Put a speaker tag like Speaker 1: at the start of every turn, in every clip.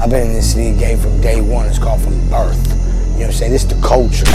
Speaker 1: I've been in this league game from day one. It's called from birth. You know what I'm saying? This is the culture.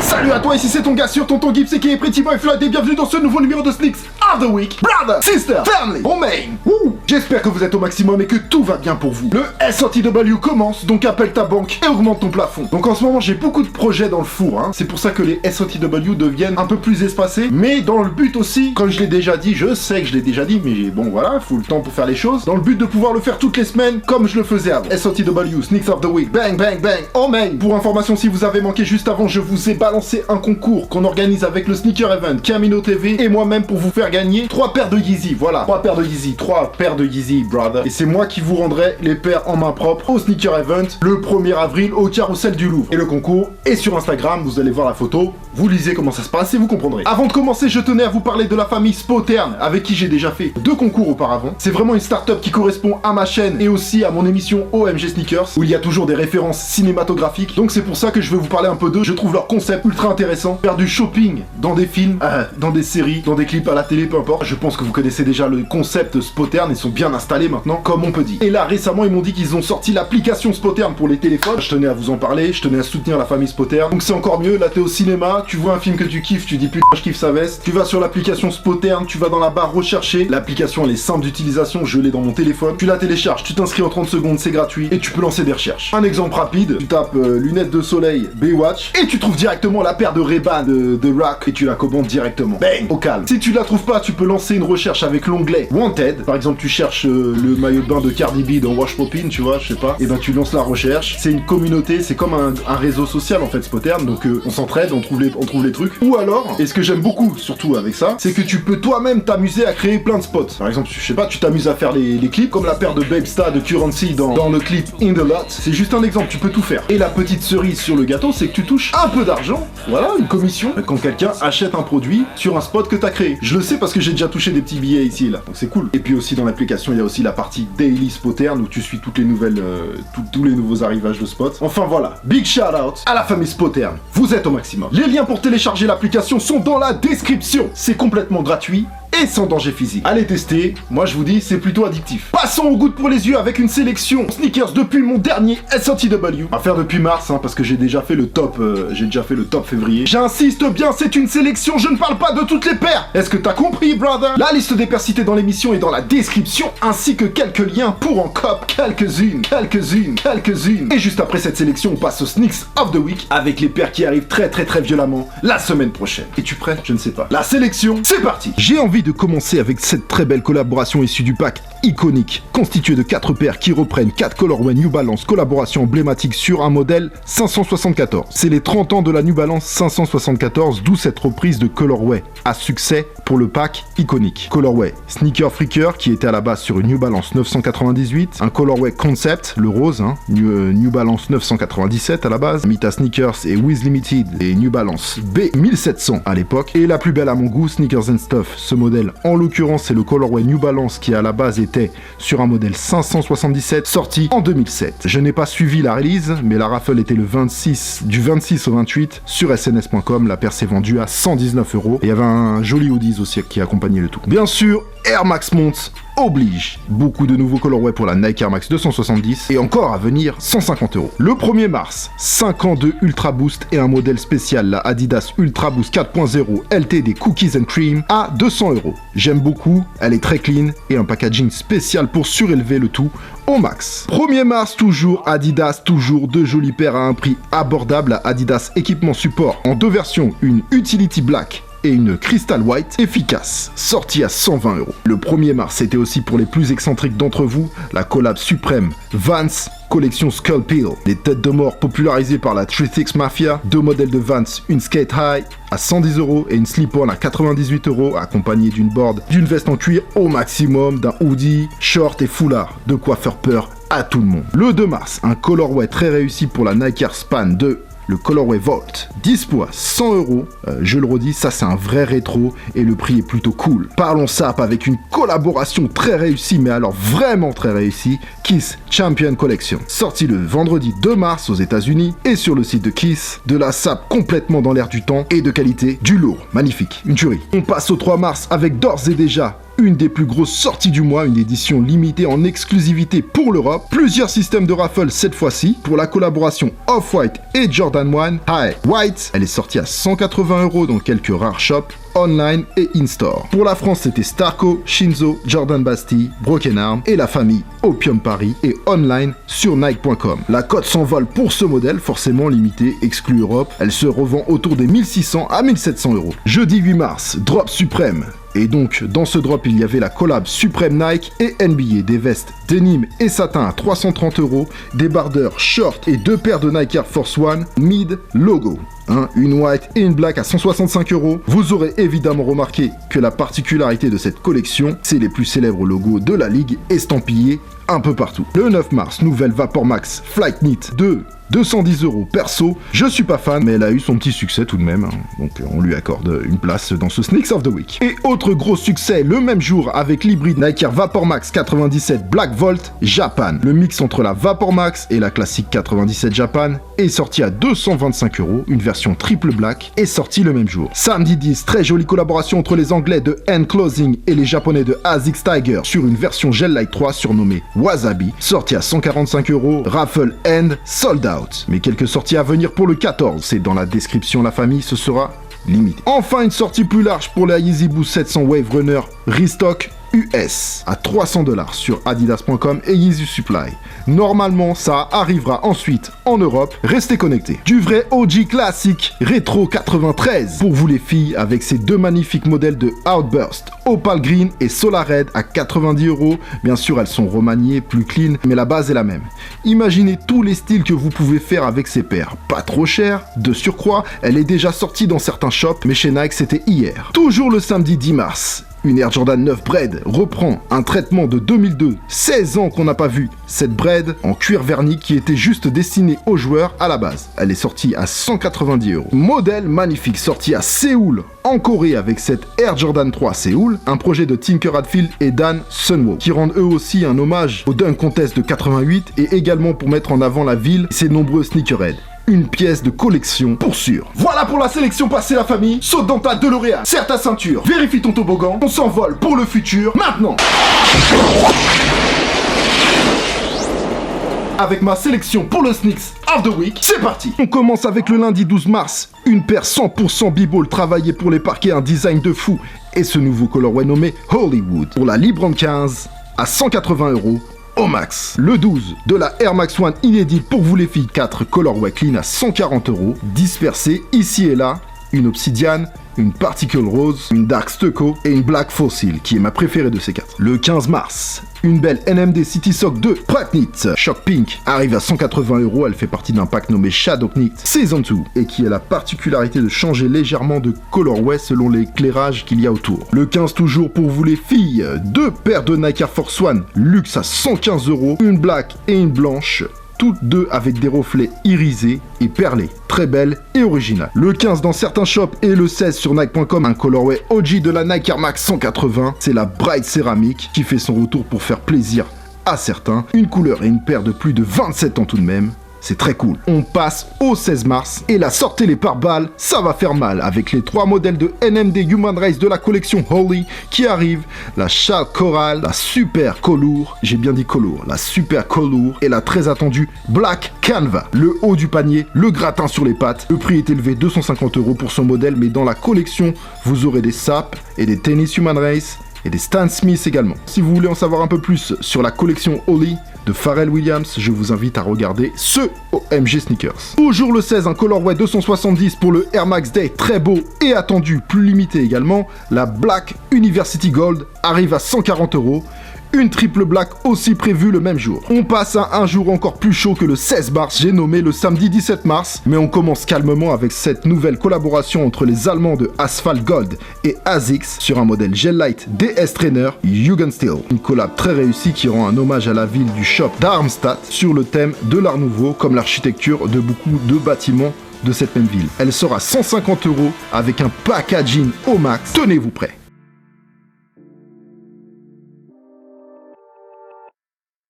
Speaker 2: Salut à toi, ici c'est ton gars sur Tonton Gibbs qui est Pretty Boy Floyd et bienvenue dans ce nouveau numéro de Sneaks of the Week. Brother, sister, family, home main. J'espère que vous êtes au maximum et que tout va bien pour vous. Le SOTW commence, donc appelle ta banque et augmente ton plafond. Donc en ce moment j'ai beaucoup de projets dans le four, hein. C'est pour ça que les SOTW deviennent un peu plus espacés, mais dans le but aussi, comme je l'ai déjà dit, je sais que je l'ai déjà dit, mais bon voilà, il faut le temps pour faire les choses, dans le but de pouvoir le faire toutes les semaines comme je le faisais avant. SOTW, Sneaks of the Week, bang bang bang, home main. Pour information, si vous avez manqué juste avant, je vous ai balancé un concours qu'on organise avec le Sneaker Event, Camino TV et moi-même pour vous faire gagner 3 paires de Yeezy. Voilà, 3 paires de Yeezy, brother. Et c'est moi qui vous rendrai les paires en main propre au Sneaker Event le 1er avril au Carrousel du Louvre. Et le concours est sur Instagram, vous allez voir la photo, vous lisez comment ça se passe et vous comprendrez. Avant de commencer, je tenais à vous parler de la famille Spotern, avec qui j'ai déjà fait 2 concours auparavant. C'est vraiment une start-up qui correspond à ma chaîne et aussi à mon émission OMG Sneakers, où il y a toujours des références cinématographiques. Donc c'est pour ça que je vais vous parler un peu d'eux. Je trouve leur concept ultra intéressant. Faire du shopping dans des films, dans des séries, dans des clips à la télé, peu importe. Je pense que vous connaissez déjà le concept Spotern, ils sont bien installés maintenant, comme on peut dire. Et là, récemment, ils m'ont dit qu'ils ont sorti l'application Spotern pour les téléphones. Je tenais à vous en parler, je tenais à soutenir la famille Spotern. Donc c'est encore mieux, là t'es au cinéma, tu vois un film que tu kiffes, tu dis putain je kiffe sa veste. Tu vas sur l'application Spotern, tu vas dans la barre rechercher. L'application elle est simple d'utilisation, je l'ai dans mon téléphone. Tu la télécharges, tu t'inscris en 30 secondes, c'est gratuit. Et tu peux lancer des recherches. Un exemple rapide, tu tapes lunettes de soleil Baywatch et tu trouves directement la paire de Ray-Ban de Rock et tu la commandes directement. Bang, au calme. Si tu la trouves pas, tu peux lancer une recherche avec l'onglet Wanted. Par exemple, tu cherches le maillot de bain de Cardi B dans Wash Popin, tu vois, je sais pas. Et ben tu lances la recherche. C'est une communauté, c'est comme un réseau social en fait Spotern. Donc on s'entraide, on trouve les trucs. Ou alors, et ce que j'aime beaucoup surtout avec ça, c'est que tu peux toi-même t'amuser à créer plein de spots. Par exemple, je sais pas, tu t'amuses à faire les clips comme la paire de Babestar de Currency dans le clip In The Lot. C'est juste un exemple, tu peux tout faire. Et la petite cerise sur le gâteau, c'est que tu touches un peu d'argent. Voilà, une commission quand quelqu'un achète un produit sur un spot que t'as créé. Je le sais parce que j'ai déjà touché des petits billets ici et là, donc c'est cool. Et puis aussi dans l'application, il y a aussi la partie Daily Spotern où tu suis toutes les nouvelles, tous les nouveaux arrivages de spots. Enfin voilà, big shout out à la famille Spotern. Vous êtes au maximum. Les liens pour télécharger l'application sont dans la description. C'est complètement gratuit et sans danger physique. Allez tester, moi je vous dis c'est plutôt addictif. Passons au goût pour les yeux avec une sélection sneakers depuis mon dernier SOTW. À faire depuis mars hein, parce que j'ai déjà fait le top février. J'insiste bien, c'est une sélection, je ne parle pas de toutes les paires. Est-ce que t'as compris brother? La liste des paires citées dans l'émission est dans la description ainsi que quelques liens pour en cop quelques-unes. Et juste après cette sélection, on passe au Sneaks of the Week avec les paires qui arrivent très violemment la semaine prochaine. Es-tu prêt? Je ne sais pas. La sélection, c'est parti. J'ai envie de commencer avec cette très belle collaboration issue du pack iconique, constitué de 4 paires qui reprennent 4 colorways New Balance collaboration emblématique sur un modèle 574. C'est les 30 ans de la New Balance 574, d'où cette reprise de colorway à succès pour le pack iconique. Colorway Sneaker Freaker qui était à la base sur une New Balance 998, un colorway Concept, le rose, hein, New Balance 997 à la base, Mita Sneakers et Wiz Limited et New Balance B1700 à l'époque, et la plus belle à mon goût, Sneakers and Stuff. Ce modèle, en l'occurrence, c'est le colorway New Balance qui à la base était sur un modèle 577 sorti en 2007. Je n'ai pas suivi la release, mais la raffle était du 26 au 28 sur sns.com. La paire s'est vendue à 119 €. Et il y avait un joli hoodies aussi qui accompagnait le tout. Bien sûr, Air Max Monte oblige. Beaucoup de nouveaux colorways pour la Nike Air Max 270 et encore à venir 150 €. Le 1er mars, 5 ans de Ultra Boost et un modèle spécial, la Adidas Ultra Boost 4.0 LTD Cookies and Cream à 200 €. J'aime beaucoup, elle est très clean et un packaging spécial pour surélever le tout au max. 1er mars toujours, Adidas, toujours de jolies paires à un prix abordable. Adidas équipement support en 2 versions, une Utility Black et une Crystal White efficace, sortie à 120 €. Le 1er mars, c'était aussi pour les plus excentriques d'entre vous, la collab suprême Vans collection Skull Peel, des têtes de mort popularisées par la 36 Mafia, 2 modèles de Vans, une Skate High à 110 € et une Slip-On à 98 € accompagnée d'une board, d'une veste en cuir au maximum, d'un hoodie, short et foulard, de quoi faire peur à tout le monde. Le 2 mars, un colorway très réussi pour la Nike Air Span 2, le colorway Volt, dispo à 100€. Je le redis, ça c'est un vrai rétro et le prix est plutôt cool. Parlons sap avec une collaboration très réussie, mais alors vraiment très réussie, Kiss Champion Collection. Sorti le vendredi 2 mars aux États-Unis et sur le site de Kiss, de la sap complètement dans l'air du temps et de qualité, du lourd, magnifique, une tuerie. On passe au 3 mars avec d'ores et déjà une des plus grosses sorties du mois, une édition limitée en exclusivité pour l'Europe. Plusieurs systèmes de raffle cette fois-ci pour la collaboration Off-White et Jordan 1 High White. Elle est sortie à 180€ dans quelques rares shops online et in-store. Pour la France, c'était Starco, Shinzo, Jordan Bastille, Broken Arm et la famille Opium Paris et online sur Nike.com. La cote s'envole pour ce modèle, forcément limité, exclu Europe. Elle se revend autour des 1600 à 1700€. Jeudi 8 mars, drop suprême. Et donc, dans ce drop, il y avait la collab Supreme Nike et NBA, des vestes denim et satin à 330€, des bardeurs short et 2 paires de Nike Air Force One mid logo. Une white et une black à 165€. Vous aurez évidemment remarqué que la particularité de cette collection, c'est les plus célèbres logos de la ligue estampillés un peu partout. Le 9 mars, nouvelle Vapor Max Flight Knit 2. 210€. Perso, je suis pas fan, mais elle a eu son petit succès tout de même, donc on lui accorde une place dans ce Sneaks of the Week. Et autre gros succès, le même jour avec l'hybride Nike Air Vapor Max 97 Black Volt Japan. Le mix entre la Vapor Max et la classique 97 Japan est sorti à 225€, une version triple black est sortie le même jour. Samedi 10, très jolie collaboration entre les anglais de End Closing et les japonais de ASICS Tiger sur une version Gel Light 3 surnommée Wasabi, sortie à 145€, raffle End sold out. Mais quelques sorties à venir pour le 14, c'est dans la description la famille, ce sera limité. Enfin une sortie plus large pour la Yeezy Boost 700 Wave Runner Restock US à 300$ sur adidas.com et Yeezy Supply. Normalement, ça arrivera ensuite en Europe. Restez connectés. Du vrai OG classique Retro 93 pour vous les filles avec ces deux magnifiques modèles de Outburst, Opal Green et Solar Red à 90€. Bien sûr, elles sont remaniées, plus clean, mais la base est la même. Imaginez tous les styles que vous pouvez faire avec ces paires. Pas trop cher, de surcroît, elle est déjà sortie dans certains shops, mais chez Nike, c'était hier. Toujours le samedi 10 mars. Une Air Jordan 9 Bread reprend un traitement de 2002, 16 ans qu'on n'a pas vu cette Bread en cuir verni qui était juste destinée aux joueurs à la base. Elle est sortie à 190€. Modèle magnifique sorti à Séoul, en Corée avec cette Air Jordan 3 Séoul, un projet de Tinker Hatfield et Dan Sunwo qui rendent eux aussi un hommage au Dunk Contest de 88 et également pour mettre en avant la ville et ses nombreux sneakerheads. Une pièce de collection pour sûr. Voilà pour la sélection passée la famille. Saute dans ta DeLorean, serre ta ceinture, vérifie ton toboggan, on s'envole pour le futur, maintenant. Avec ma sélection pour le Sneaks of the Week, c'est parti. On commence avec le lundi 12 mars, une paire 100% b-ball travaillée pour les parquets, un design de fou et ce nouveau colorway nommé Hollywood. Pour la Librand 15 à 180€ au max. Le 12 de la Air Max One inédite pour vous les filles, 4 colorway clean à 140€, dispersés ici et là, une obsidiane, une particle rose, une dark stucco et une black fossil qui est ma préférée de ces 4. Le 15 mars, une belle NMD City Sock 2 Pratt Knit Shock Pink arrive à 180€, elle fait partie d'un pack nommé Shadow Knit Season 2 et qui a la particularité de changer légèrement de colorway selon l'éclairage qu'il y a autour. Le 15 toujours pour vous les filles, 2 paires de Nike Air Force One Luxe à 115€, une black et une blanche, toutes deux avec des reflets irisés et perlés, très belles et originales. Le 15 dans certains shops et le 16 sur Nike.com, un colorway OG de la Nike Air Max 180, c'est la Bright Céramique qui fait son retour pour faire plaisir à certains. Une couleur et une paire de plus de 27 ans tout de même. C'est très cool. On passe au 16 mars et la sortez les pare-balles, ça va faire mal avec les 3 modèles de NMD Human Race de la collection Holy qui arrivent. La Shark Coral, la Super Colour, j'ai bien dit Colour, la Super Colour et la très attendue Black Canva. Le haut du panier, le gratin sur les pattes. Le prix est élevé 250€ pour ce modèle, mais dans la collection, vous aurez des SAP et des Tennis Human Race et des Stan Smith également. Si vous voulez en savoir un peu plus sur la collection Holy de Pharrell Williams, je vous invite à regarder ce OMG Sneakers. Toujours le 16, un colorway 270 pour le Air Max Day, très beau et attendu, plus limité également. La Black University Gold arrive à 140€. Une triple black aussi prévue le même jour. On passe à un jour encore plus chaud que le 16 mars, j'ai nommé le samedi 17 mars, mais on commence calmement avec cette nouvelle collaboration entre les Allemands de Asphalt Gold et ASICS sur un modèle Gel Light DS Trainer Jugendstil. Une collab très réussie qui rend un hommage à la ville du shop Darmstadt sur le thème de l'art nouveau, comme l'architecture de beaucoup de bâtiments de cette même ville. Elle sort à 150 € avec un packaging au max. Tenez-vous prêts.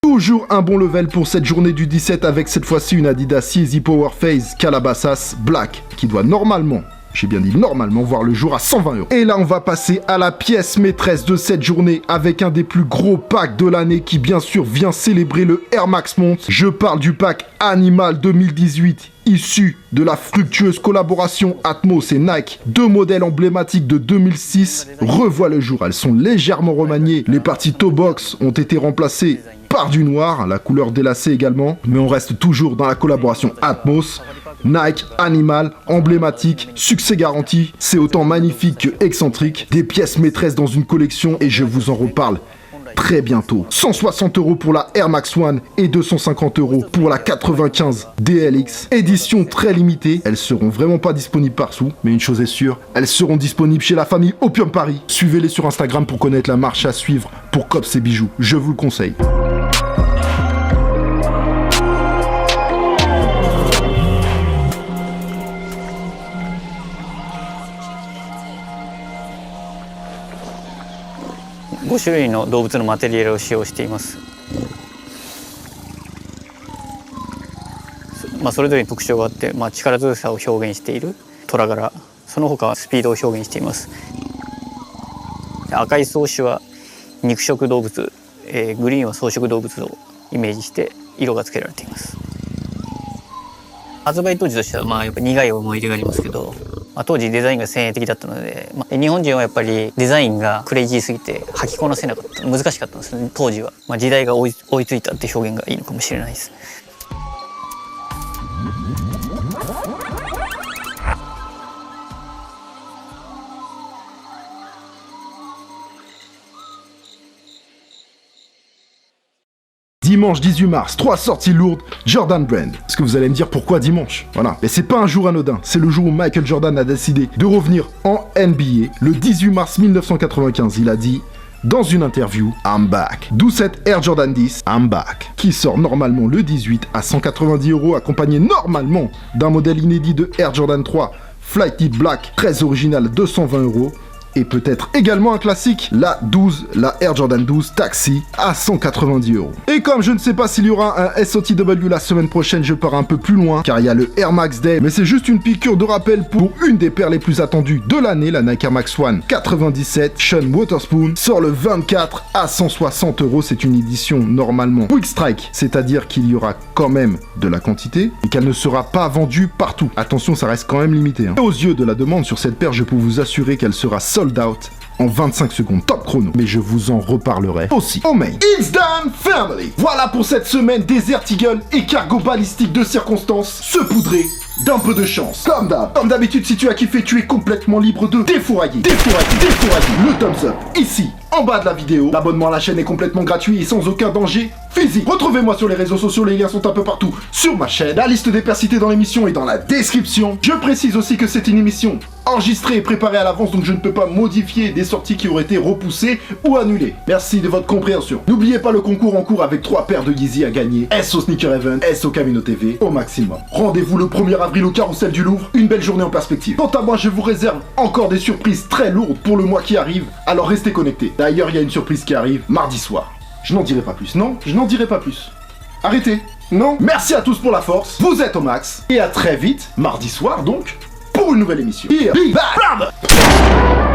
Speaker 2: Toujours un bon level pour cette journée du 17 avec cette fois-ci une Adidas Yeezy Power Phase Calabasas Black qui doit normalement, j'ai bien dit normalement, voir le jour à 120 €. Et là, on va passer à la pièce maîtresse de cette journée avec un des plus gros packs de l'année qui, bien sûr, vient célébrer le Air Max Month. Je parle du pack Animal 2018, issu de la fructueuse collaboration Atmos et Nike. Deux modèles emblématiques de 2006 revoient le jour. Elles sont légèrement remaniées. Les parties toe box ont été remplacées par du noir, la couleur délacée également. Mais on reste toujours dans la collaboration Atmos. Nike, Animal, emblématique, succès garanti, c'est autant magnifique que excentrique, des pièces maîtresses dans une collection et je vous en reparle très bientôt. 160 € pour la Air Max One et 250 € pour la 95 DLX. Édition très limitée, elles seront vraiment pas disponibles partout, mais une chose est sûre, elles seront disponibles chez la famille Opium Paris. Suivez-les sur Instagram pour connaître la marche à suivre pour Cops et bijoux, je vous le conseille.5
Speaker 3: 種類の動物のマテリアルを使用しています。それぞれに特徴があって、力強さを表現している虎柄、その他はスピードを表現しています。赤い装飾は肉食動物、グリーンは草食動物をイメージして色がつけられています。発売当時としてはやっぱ苦い思い出がありますけど、当時デザインが先鋭的だったので、日本人はやっぱりデザインがクレイジーすぎて履きこなせなかった、難しかったんですね当時は。時代が追いついたって表現がいいのかもしれないです。
Speaker 2: Dimanche 18 mars, 3 sorties lourdes, Jordan Brand. Est-ce que vous allez me dire pourquoi dimanche? Voilà. Mais c'est pas un jour anodin, c'est le jour où Michael Jordan a décidé de revenir en NBA. Le 18 mars 1995, il a dit dans une interview, I'm back. D'où cette Air Jordan 10, I'm back, qui sort normalement le 18 à 190 €, accompagné normalement d'un modèle inédit de Air Jordan 3 Flighted Black, très original, 220 €. Et peut-être également un classique, la 12, la Air Jordan 12 Taxi à 190 €. Et comme je ne sais pas s'il y aura un SOTW la semaine prochaine, je pars un peu plus loin, car il y a le Air Max Day, mais c'est juste une piqûre de rappel pour une des paires les plus attendues de l'année, la Nike Air Max One 97 Sean Wotherspoon, sort le 24 à 160 €. C'est une édition normalement Quick Strike, c'est-à-dire qu'il y aura quand même de la quantité, et qu'elle ne sera pas vendue partout. Attention, ça reste quand même limité. Et aux yeux de la demande sur cette paire, je peux vous assurer qu'elle sera sold out en 25 secondes, top chrono. Mais je vous en reparlerai aussi au main. It's done, family. Voilà pour cette semaine, Desert Eagle et cargo balistique de circonstance, se poudrer d'un peu de chance. Comme d'habitude, si tu as kiffé, tu es complètement libre de défourailler le thumbs up ici en bas de la vidéo. L'abonnement à la chaîne est complètement gratuit et sans aucun danger physique. Retrouvez-moi sur les réseaux sociaux, les liens sont un peu partout sur ma chaîne. La liste des pairs cités dans l'émission est dans la description. Je précise aussi que c'est une émission enregistrée et préparée à l'avance, donc je ne peux pas modifier des sorties qui auraient été repoussées ou annulées. Merci de votre compréhension. N'oubliez pas le concours en cours avec 3 paires de Yeezy à gagner. S au Sneaker Event, S au Camino TV, au maximum. Rendez-vous le 1er avril au Carrousel du Louvre. Une belle journée en perspective. Quant à moi, je vous réserve encore des surprises très lourdes pour le mois qui arrive, alors restez connectés. D'ailleurs, il y a une surprise qui arrive mardi soir. Je n'en dirai pas plus. Non, je n'en dirai pas plus. Arrêtez. Non. Merci à tous pour la force. Vous êtes au max. Et à très vite, mardi soir donc, pour une nouvelle émission. Here, be back, brother.